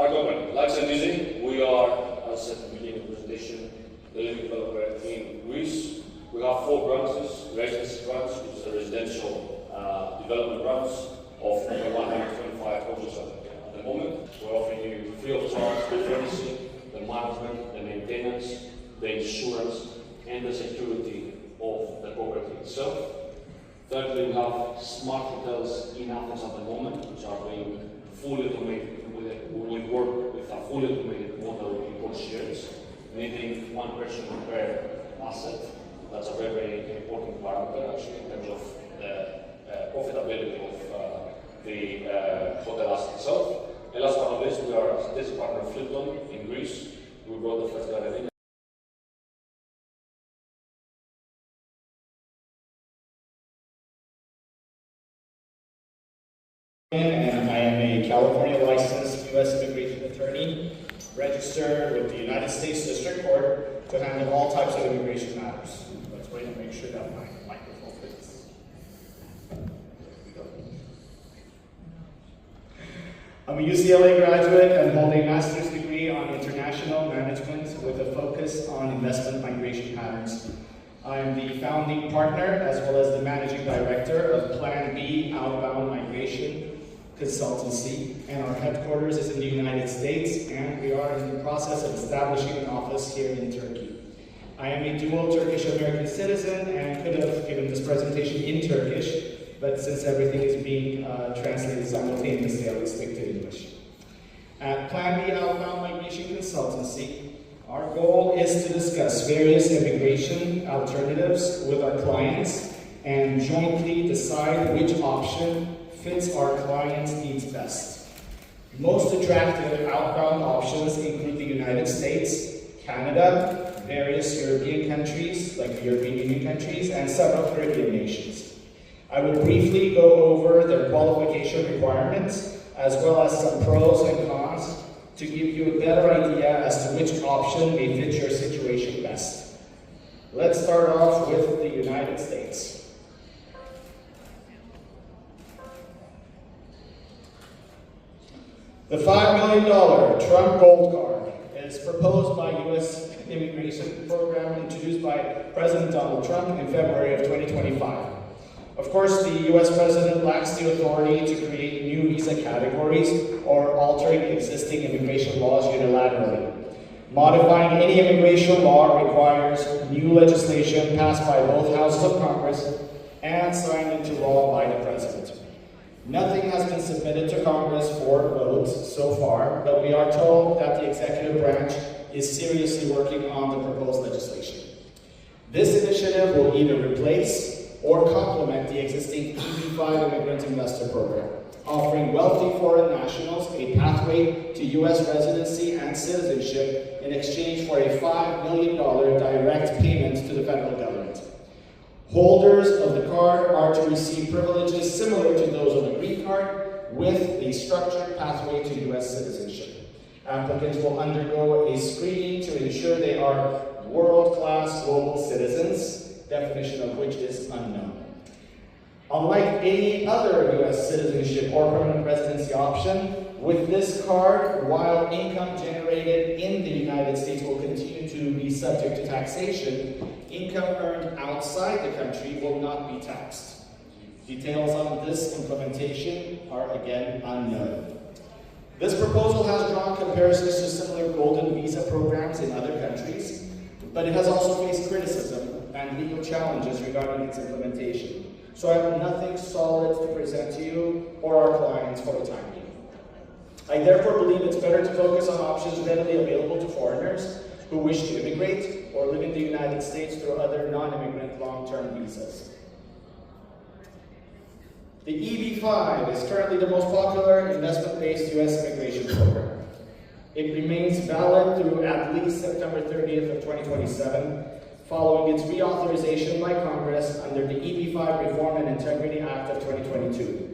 Our company, Lights and Music, we are, as I said at the beginning of the presentation, the leading developer in Greece. We have 4 branches: residency branch, which is a residential development branch of over 125 houses at the moment. We're offering you free of charge the furnishing, the management, the maintenance, the insurance, and the security of the property itself. Thirdly, we have smart hotels in Athens at the moment, which are being fully automated. We work with a fully automated model in concierge, meaning one person per asset. That's a very, very important parameter actually in terms of the profitability of the hotel asset itself. And last but not least, we are a strategic partner of Flippton in Greece. We brought the first gallery. And I am a California licensed U.S. immigration attorney, registered with the United States District Court to handle all types of immigration matters. Let's wait and make sure that my microphone fits. I'm a UCLA graduate and hold a master's degree on international management with a focus on investment migration patterns. I am the founding partner as well as the managing director of Plan B Outbound Migration Consultancy, and our headquarters is in the United States, and we are in the process of establishing an office here in Turkey. I am a dual Turkish-American citizen and could have given this presentation in Turkish, but since everything is being translated simultaneously, I will stick to English. At Plan B Outbound Migration Consultancy, our goal is to discuss various immigration alternatives with our clients and jointly decide which option fits our clients' needs best. Most attractive outbound options include the United States, Canada, various European countries, like the European Union countries, and several Caribbean nations. I will briefly go over their qualification requirements, as well as some pros and cons, to give you a better idea as to which option may fit your situation best. Let's start off with the United States. The $5 million Trump Gold Card is proposed by U.S. immigration program introduced by President Donald Trump in February of 2025. Of course, the U.S. President lacks the authority to create new visa categories or altering existing immigration laws unilaterally. Modifying any immigration law requires new legislation passed by both houses of Congress and signed into law by the President. Nothing has been submitted to Congress for votes so far, but we are told that the executive branch is seriously working on the proposed legislation. This initiative will either replace or complement the existing EB-5 Immigrant Investor Program, offering wealthy foreign nationals a pathway to U.S. residency and citizenship in exchange for a $5 million direct payment to the federal government. Holders of the card are to receive privileges similar to those of a green card, with a structured pathway to U.S. citizenship. Applicants will undergo a screening to ensure they are world-class global citizens, definition of which is unknown. Unlike any other U.S. citizenship or permanent residency option, with this card, while income generated in the United States will continue to be subject to taxation, income earned outside the country will not be taxed. Details on this implementation are again unknown. This proposal has drawn comparisons to similar golden visa programs in other countries, but it has also faced criticism and legal challenges regarding its implementation. So I have nothing solid to present to you or our clients for the time being. I therefore believe it's better to focus on options readily available to foreigners who wish to immigrate or live in the United States through other non-immigrant long-term visas. The EB-5 is currently the most popular investment-based U.S. immigration program. It remains valid through at least September 30th of 2027, following its reauthorization by Congress under the EB-5 Reform and Integrity Act of 2022.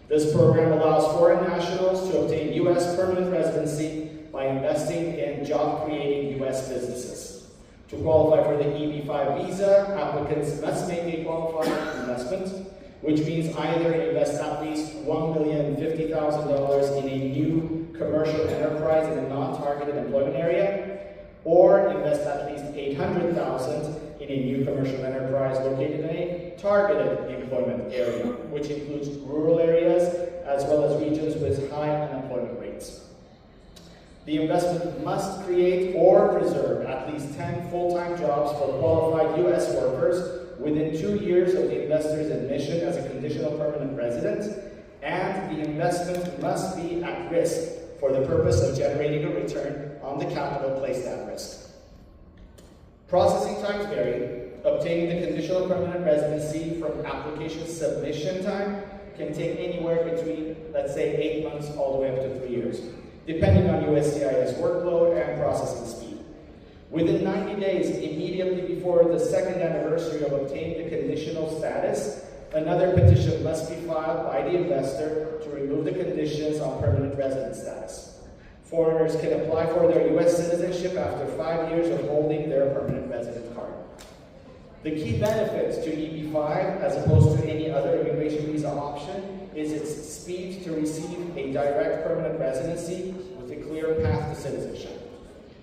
This program allows foreign nationals to obtain U.S. permanent residency by investing in job-creating U.S. businesses. To qualify for the EB-5 visa, applicants must make a qualifying investment, which means either invest at least $1,050,000 in a new commercial enterprise in a non-targeted employment area, or invest at least $800,000 in a new commercial enterprise located in a targeted employment area, which includes rural areas as well as regions with high unemployment rates. The investment must create or preserve at least 10 full-time jobs for qualified U.S. workers within 2 years of the investor's admission as a conditional permanent resident, and the investment must be at risk for the purpose of generating a return on the capital placed at risk. Processing times vary. Obtaining the conditional permanent residency from application submission time can take anywhere between, let's say, 8 months all the way up to 3 years, depending on USCIS workload and processing speed. Within 90 days, immediately before the second anniversary of obtaining the conditional status, another petition must be filed by the investor to remove the conditions on permanent resident status. Foreigners can apply for their U.S. citizenship after 5 years of holding their permanent resident card. The key benefits to EB-5, as opposed to any other immigration visa option, is its speed to receive a direct permanent residency with a clear path to citizenship.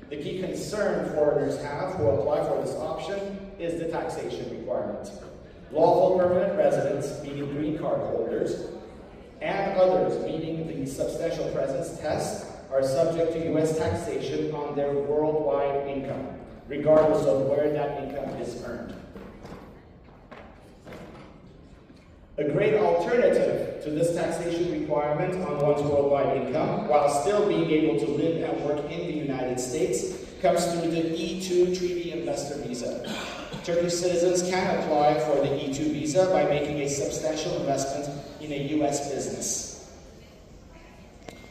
The key concern foreigners have who apply for this option is the taxation requirement. Lawful permanent residents, meaning green card holders, and others, meaning the substantial presence test, are subject to U.S. taxation on their worldwide income, regardless of where that income is earned. A great alternative to this taxation requirement on one's worldwide income, while still being able to live and work in the United States, comes through the E2 Treaty Investor Visa. Turkish citizens can apply for the E2 visa by making a substantial investment in a U.S. business.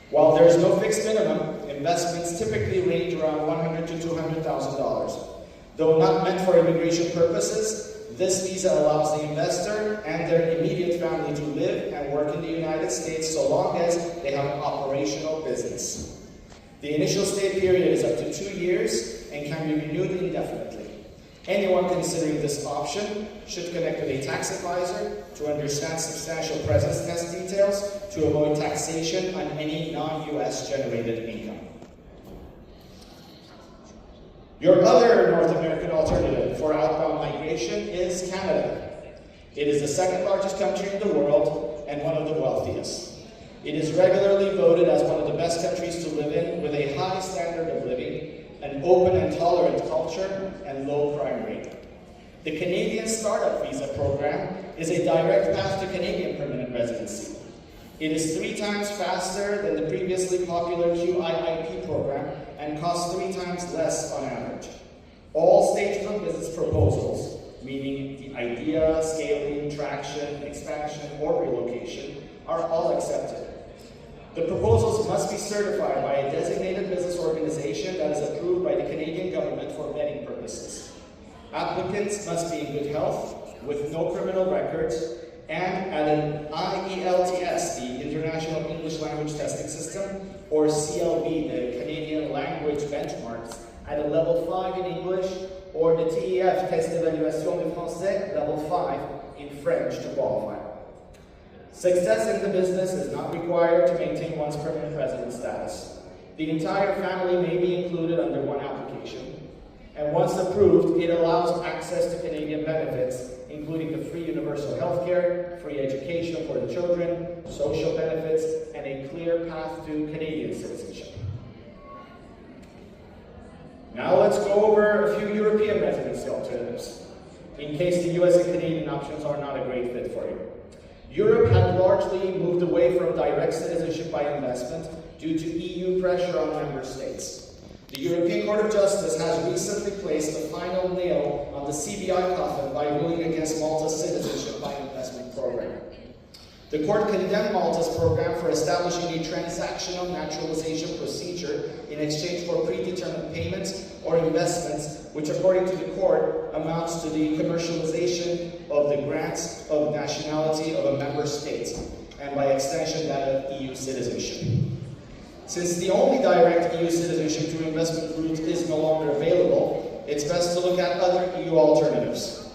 While there is no fixed minimum, investments typically range around $100,000 to $200,000. Though not meant for immigration purposes, this visa allows the investor and their immediate family to live and work in the United States so long as they have an operational business. The initial stay period is up to 2 years and can be renewed indefinitely. Anyone considering this option should connect with a tax advisor to understand substantial presence test details to avoid taxation on any non-US generated income. Your other North American alternative for outbound migration is Canada. It is the second largest country in the world and one of the wealthiest. It is regularly voted as one of the best countries to live in, with a high standard of living, an open and tolerant culture, and low crime rate. The Canadian Startup Visa program is a direct path to Canadian permanent residency. It is 3 times faster than the previously popular QIIP program and costs 3 times less on average. All stages of business proposals, meaning the idea, scaling, traction, expansion, or relocation, are all accepted. The proposals must be certified by a designated business organization that is approved by the Canadian government for vetting purposes. Applicants must be in good health, with no criminal records, and at an IELTS, the International English Language Testing System, or CLB, the Canadian Language Benchmarks, at a level 5 in English, or the TEF, Test d'Évaluation de Français, level 5 in French to qualify. Success in the business is not required to maintain one's permanent resident status. The entire family may be included under one application, and once approved, it allows access to Canadian benefits, including the free universal health care, free education for the children, social benefits, and a clear path to Canadian citizenship. Now let's go over a few European residency alternatives, in case the US and Canadian options are not a great fit for you. Europe had largely moved away from direct citizenship by investment due to EU pressure on member states. The European Court of Justice has recently placed the final nail on the CBI coffin by ruling against Malta's citizenship by investment program. The court condemned Malta's program for establishing a transactional naturalization procedure in exchange for predetermined payments or investments, which according to the court amounts to the commercialization of the grants of nationality of a member state, and by extension that of EU citizenship. Since the only direct EU citizenship to investment route is no longer available, it's best to look at other EU alternatives.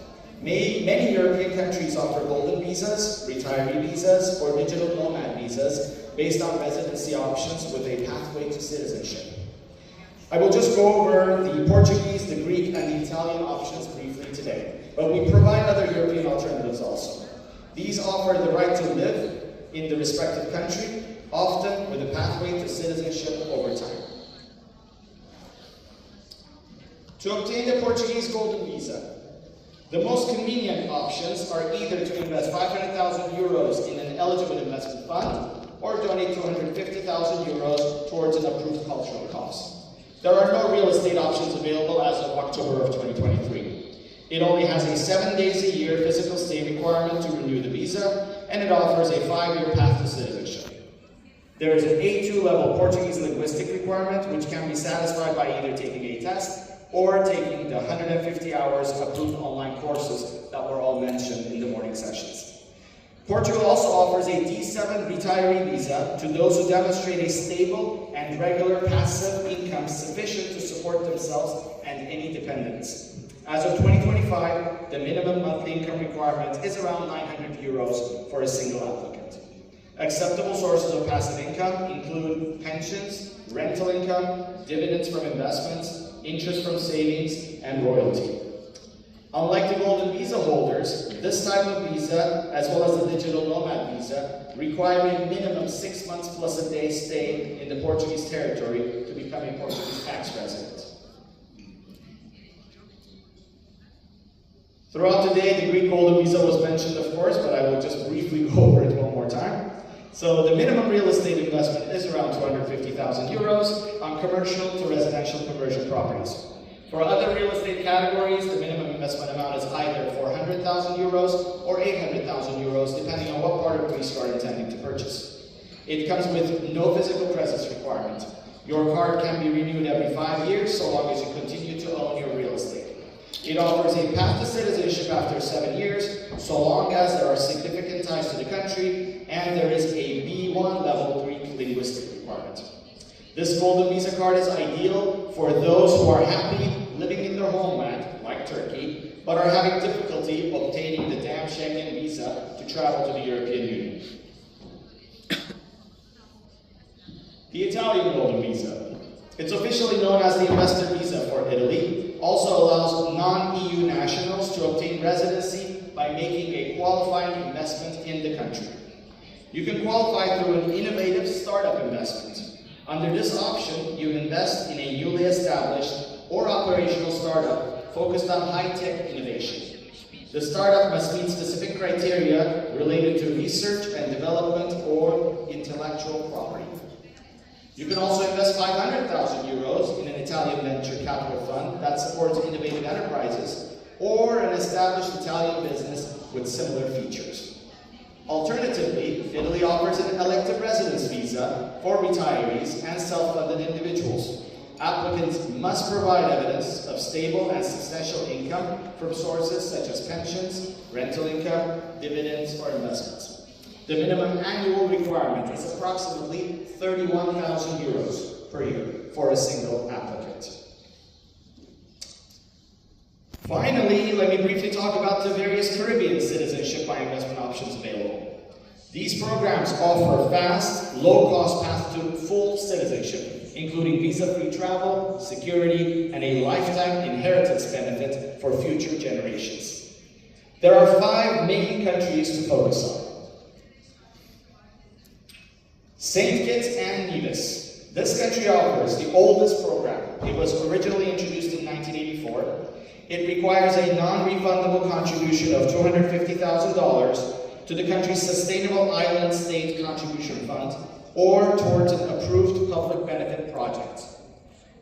Many European countries offer golden visas, retiree visas, or digital nomad visas based on residency options with a pathway to citizenship. I will just go over the Portuguese, the Greek, and the Italian options briefly today, but we provide other European alternatives also. These offer the right to live in the respective country, often with a pathway to citizenship over time. To obtain the Portuguese golden visa, the most convenient options are either to invest 500,000 euros in an eligible investment fund or donate 250,000 euros towards an approved cultural cause. There are no real estate options available as of October of 2023. It only has a 7 days a year physical stay requirement to renew the visa, and it offers a 5-year path to citizenship. There is an A2 level Portuguese linguistic requirement, which can be satisfied by either taking a test or taking the 150 hours approved online courses that were all mentioned in the morning sessions. Portugal also offers a D7 retiree visa to those who demonstrate a stable and regular passive income sufficient to support themselves and any dependents. As of 2025, the minimum monthly income requirement is around 900 euros for a single applicant. Acceptable sources of passive income include pensions, rental income, dividends from investments, interest from savings, and royalty. Unlike the golden visa holders, this type of visa, as well as the digital nomad visa, require a minimum 6 months plus a day stay in the Portuguese territory to become a Portuguese tax resident. Throughout the day, the Greek golden visa was mentioned, of course, but I will just briefly go over it one more time. So the minimum real estate investment is around 250,000 euros on commercial to residential conversion properties. For other real estate categories, the minimum investment amount is either 400,000 euros or 800,000 euros, depending on what part of Greece you are intending to purchase. It comes with no physical presence requirement. Your card can be renewed every 5 years, so long as you continue to own your real estate. It offers a path to citizenship after 7 years, so long as there are significant ties to the country and there is a B1 level Greek linguistic requirement. This golden visa card is ideal for those who are happy living in their homeland, like Turkey, but are having difficulty obtaining the damn Schengen visa to travel to the European Union. The Italian golden visa. It's officially known as the investor visa for Italy. Also allows non-EU nationals to obtain residency by making a qualifying investment in the country. You can qualify through an innovative startup investment. Under this option, you invest in a newly established or operational startup focused on high-tech innovation. The startup must meet specific criteria related to research and development or intellectual property. You can also invest 500,000 euros in an Italian venture capital fund that supports innovative enterprises or an established Italian business with similar features. Alternatively, Italy offers an elective residence visa for retirees and self-funded individuals. Applicants must provide evidence of stable and substantial income from sources such as pensions, rental income, dividends, or investments. The minimum annual requirement is approximately 31,000 euros per year for a single applicant. Finally, let me briefly talk about the various Caribbean citizenship by investment options available. These programs offer fast, low-cost path to full citizenship, including visa-free travel, security, and a lifetime inheritance benefit for future generations. There are 5 main countries to focus on. St. Kitts and Nevis. This country offers the oldest program. It was originally introduced in 1984. It requires a non-refundable contribution of $250,000 to the country's Sustainable Island State Contribution Fund or towards an approved public benefit project.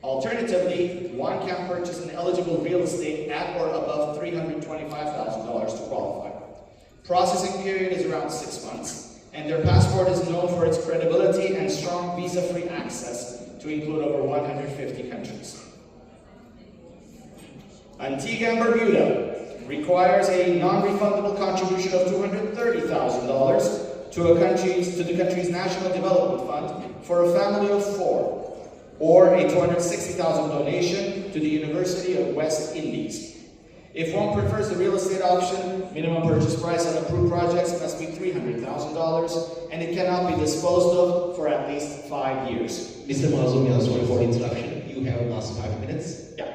Alternatively, one can purchase an eligible real estate at or above $325,000 to qualify. Processing period is around 6 months, and their passport is known for its credibility and strong visa-free access to include over 150 countries. Antigua and Barbuda requires a non-refundable contribution of $230,000 to the country's National Development Fund for a family of 4, or a $260,000 donation to the University of West Indies. If one prefers the real estate option, minimum purchase price on approved projects must be $300,000, and it cannot be disposed of for at least 5 years. Mr. Mazlumyan, sorry for the interruption. You have last 5 minutes. Yeah.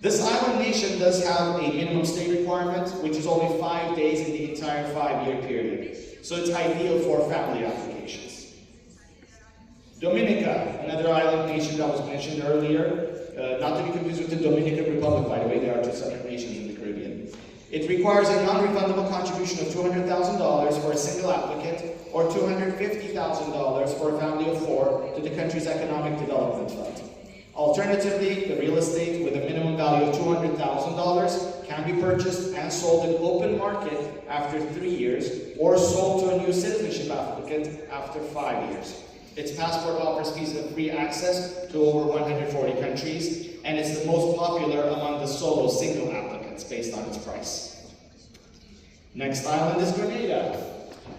This island nation does have a minimum stay requirement, which is only 5 days in the entire 5-year period. So it's ideal for family applications. Dominica, another island nation that was mentioned earlier, not to be confused with the Dominican Republic, by the way, there are 2 separate nations in the Caribbean. It requires a non-refundable contribution of $200,000 for a single applicant, or $250,000 for a family of 4 to the country's Economic Development Fund. Alternatively, the real estate with a minimum value of $200,000 can be purchased and sold in open market after 3 years, or sold to a new citizenship applicant after 5 years. Its passport offers visa-free access to over 140 countries, and it's the most popular among the solo single applicants based on its price. Next island is Grenada.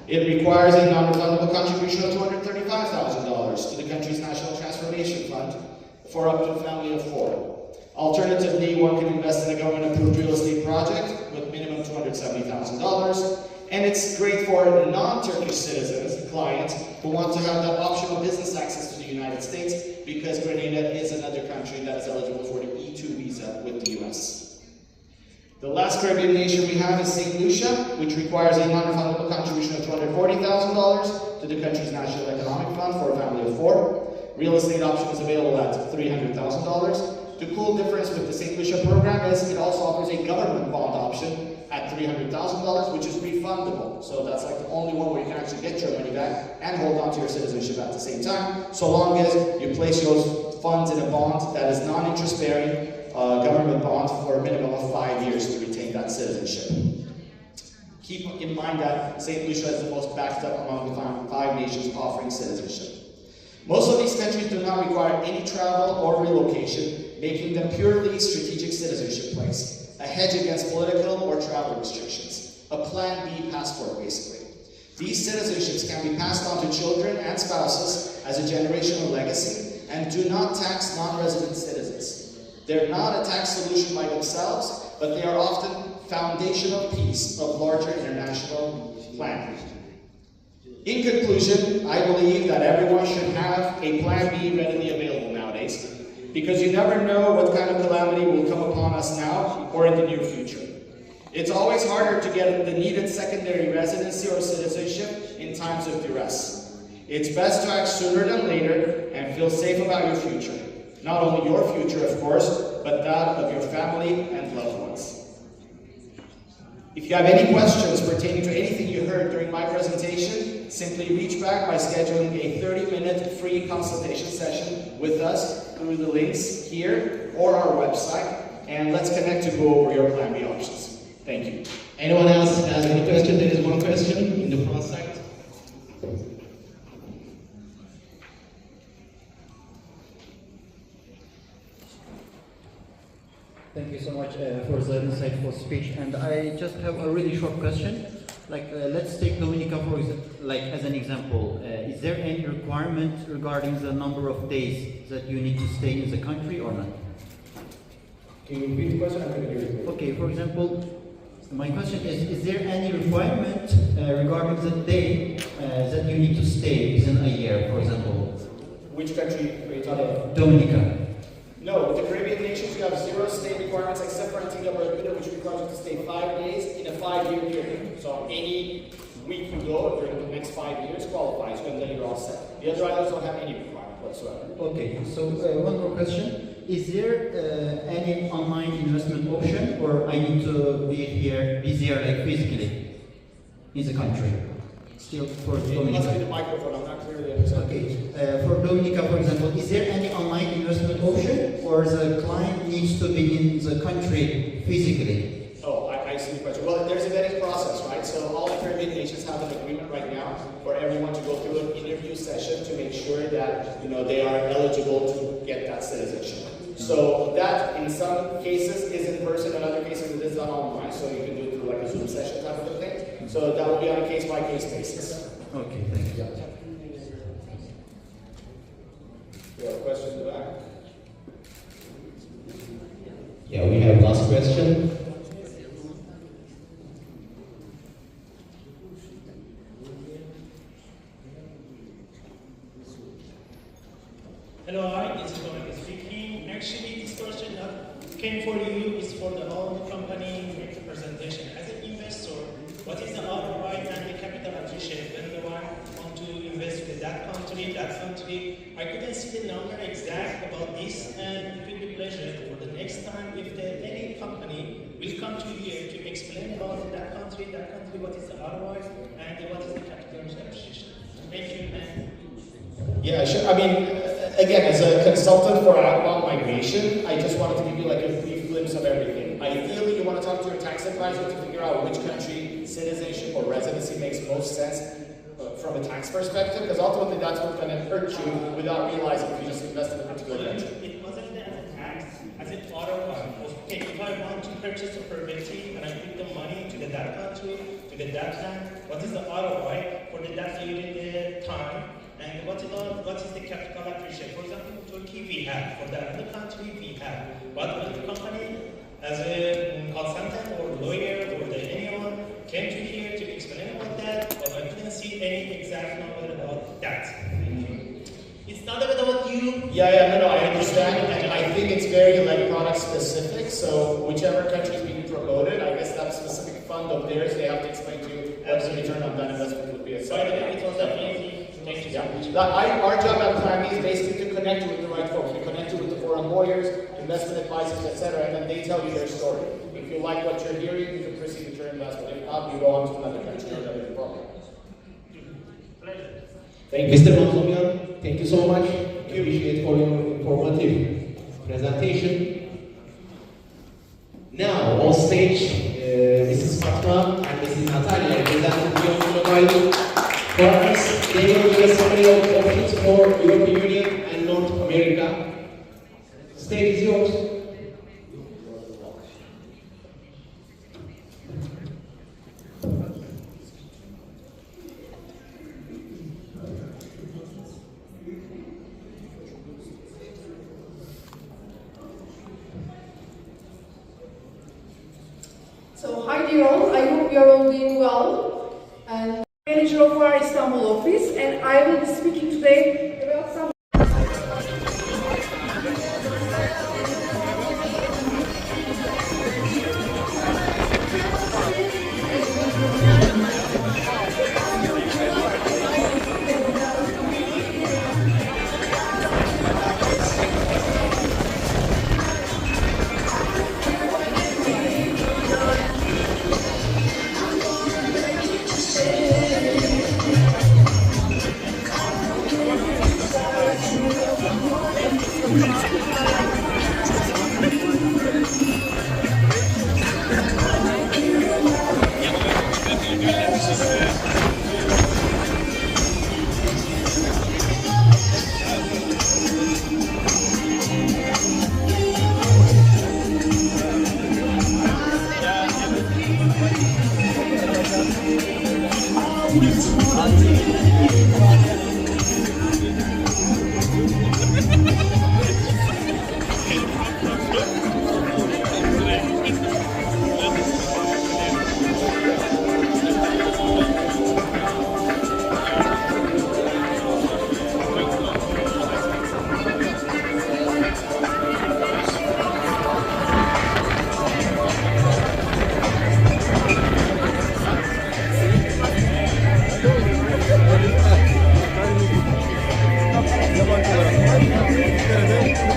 It requires a non-refundable contribution of $235,000 to the country's National Transformation Fund for up to a family of 4. Alternatively, one can invest in a government-approved real estate project with minimum $270,000, and it's great for non-Turkish citizens, clients, who want to have that optional business access to the United States, because Grenada is another country that is eligible for the E2 visa with the US. The last Caribbean nation we have is St. Lucia, which requires a non-refundable contribution of $240,000 to the country's National Economic Fund for a family of 4. Real estate option is available at $300,000. The cool difference with the St. Lucia program is it also offers a government bond option at $300,000, which is refundable. So that's like the only one where you can actually get your money back and hold on to your citizenship at the same time, so long as you place those funds in a bond that is non-interest bearing, government bond for a minimum of 5 years to retain that citizenship. Keep in mind that St. Lucia is the most backed up among the 5 nations offering citizenship. Most of these countries do not require any travel or relocation, making them purely strategic citizenship plays, a hedge against political or travel restrictions, a Plan B passport basically. These citizenships can be passed on to children and spouses as a generational legacy and do not tax non-resident citizens. They're not a tax solution by themselves, but they are often foundational piece of larger international planning. In conclusion, I believe that everyone should have a Plan B readily available nowadays, because you never know what kind of calamity will come upon us now or in the near future. It's always harder to get the needed secondary residency or citizenship in times of duress. It's best to act sooner than later and feel safe about your future. Not only your future, of course, but that of your family and loved ones. If you have any questions pertaining to anything you heard during my presentation, simply reach back by scheduling a 30-minute free consultation session with us through the links here or our website, and let's connect to go over your Plan B options. Thank you. Anyone else has any question? There is one question in the front side. Thank you so much for the insightful speech, and I just have a really short question. Let's take Dominica as an example. Is there any requirement regarding the number of days that you need to stay in the country or not? Can you repeat the question? I'm going to hear you. Okay, for example, My question is there any requirement regarding the day that you need to stay within a year, for example? Which country are you talking about? Dominica. No, with the Caribbean nations, you have 0 stay requirements except for Antigua and Barbuda, which requires you to stay 5 days in a 5-year period. So any week you go during the next 5 years qualifies you, and then you're all set. The other islands don't have any requirement whatsoever. Okay, so one more question. Is there any online investment option, or I need to be here like physically in the country? Still for It must be Dominica. the microphone, I'm not clearly understanding. Okay, for Dominica, for example, is there any online investment option, or the client needs to be in the country physically? Oh, I see the question. Well, there's a vetting process, right? So all the Caribbean nations have an agreement right now for everyone to go through an interview session to make sure that they are eligible to get that citizenship. So that, in some cases, is in person. In other cases, it is done online. So you can do it through like a Zoom session type of a thing. So that will be on a case-by-case basis. Okay, thank you. You have a question in the back? Yeah, we have last question. Hello, hi, this is Konuşması speaking. Actually, this question that came for you is for the whole company make the presentation. As an investor, what is the ROI and the capital appreciation when the one want to invest in that country, I couldn't see the number exact about this, and it will be a pleasure for the next time if any company will come to here to explain about that country, what is the ROI and what is the capital appreciation. Thank you, man. Yeah, sure. I mean, again, as a consultant for outbound migration, I just wanted to give you like a brief glimpse of everything. Ideally, you want to talk to your tax advisor to figure out which country citizenship or residency makes most sense from a tax perspective, because ultimately that's what's going to hurt you without realizing if you just invest in a particular country. It wasn't as a tax, as an ROI. Okay, if I want to purchase a property and I put the money to that country, to that land, what is the ROI for that period time? And what is the capital appreciation? For example, in Turkey we have, for the other country we have. But when the company, as a consultant or lawyer or anyone, came to here to explain about that, but I couldn't see any exact number about that. It's not about you. Yeah, no, I understand. And I think it's very product specific. So whichever country is being promoted, I guess that specific fund of theirs, they have to explain to you what the return on that investment would be. So it was definitely. Yeah. Our job at Plan B is basically to connect you with the right folks. We connect you with the foreign lawyers, investment advisors, etc., and then they tell you their story. If you like what you're hearing, you can proceed with your investment. If not, you go on to another country or another program. Thank you, Mr. Mazlumyan. Thank you so much. Appreciate for your informative presentation. Now, on stage, Mrs. Fatma and Mrs. Natalia representing the Global partners. They will give a summary of options for European Union and North America. Stage is yours. So hi dear all, I hope you are all doing well. And manager of our Istanbul office, and I will be speaking today about some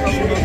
company.